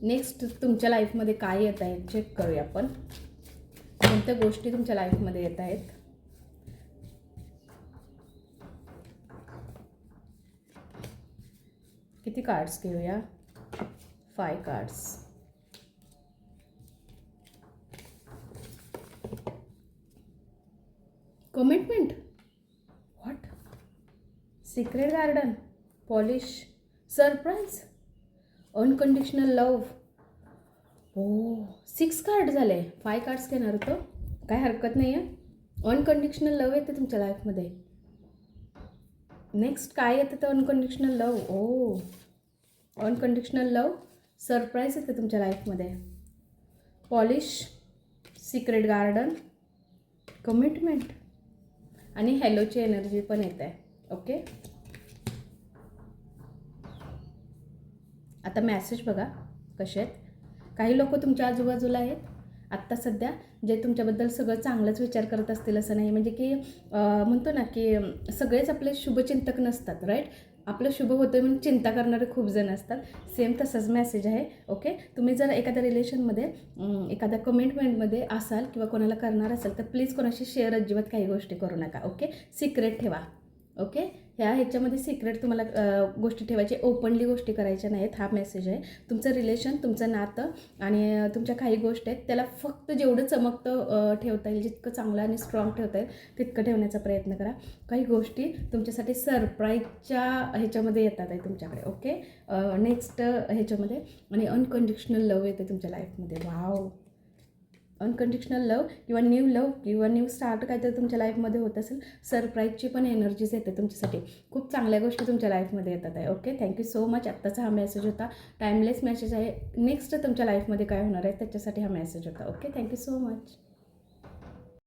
Next तुमच्या लाईफमध्ये काय येत आहे चेक करूया आपण. कोणत्या गोष्टी तुमच्या लाईफमध्ये येत आहेत. किती कार्ड्स घेऊया. 5 cards. Commitment. What. Secret garden. Polish. Surprise. Unconditional love. हो 6 कार्ड झाले. 5 कार्ड्स घेणार होतो, काय हरकत नाही आहे. अनकंडिशनल लव्ह येते तुमच्या लाईफमध्ये. नेक्स्ट काय येतं तर अनकंडिशनल लव्ह. ओ अनकंडिशनल लव्ह. सरप्राईज येते तुमच्या लाईफमध्ये. पॉलिश. Secret garden. कमिटमेंट आणि हॅलोची एनर्जी पण येत आहे. ओके आता मॅसेज बघा कसे आहेत. काही लोक तुमच्या आजूबाजूला आहेत आत्ता सध्या, जे तुमच्याबद्दल सगळं चांगलंच विचार करत असतील असं नाही. म्हणजे की म्हणतो ना की सगळेच आपले शुभचिंतक नसतात, राईट. आपलं शुभ होतं म्हणून चिंता करणारे खूप जण असतात. सेम तसंच मेसेज आहे. ओके तुम्ही जर एखाद्या रिलेशनमध्ये एखाद्या कमिटमेंटमध्ये असाल किंवा कोणाला करणार असाल तर प्लीज कोणाशी शेअर अजिबात काही गोष्टी करू नका. ओके सिक्रेट ठेवा. ओके ह्याच्यामध्ये सिक्रेट तुम्हाला गोष्टी ठेवायचे, ओपनली गोष्टी करायच्या नाहीत. हा मेसेज आहे. तुमचं रिलेशन, तुमचं नातं आणि तुमच्या काही गोष्टी आहेत त्याला फक्त जेवढं चमकतं ठेवता येईल, जितकं चांगलं आणि स्ट्रॉंग ठेवता येईल तितकं ठेवण्याचा प्रयत्न करा. काही गोष्टी तुमच्यासाठी सरप्राईजच्या ह्याच्यामध्ये येतात आहे तुमच्याकडे. ओके नेक्स्ट ह्याच्यामध्ये आणि अनकंडिशनल लव्ह येते तुमच्या लाईफमध्ये. वाव. अनकंडिशनल लव्ह किंवा न्यू स्टार्ट काहीतरी तुमच्या लाईफमध्ये होत असेल. सरप्राईजची पण एनर्जीज येते तुमच्यासाठी. खूप चांगल्या गोष्टी तुमच्या लाईफमध्ये येतात आहे. Okay thank you so much. आत्ताचा हा मेसेज होता, टाईमलेस मेसेज आहे. नेक्स्ट तुमच्या लाईफमध्ये काय होणार आहे त्याच्यासाठी हा मेसेज होता. Okay thank you so much.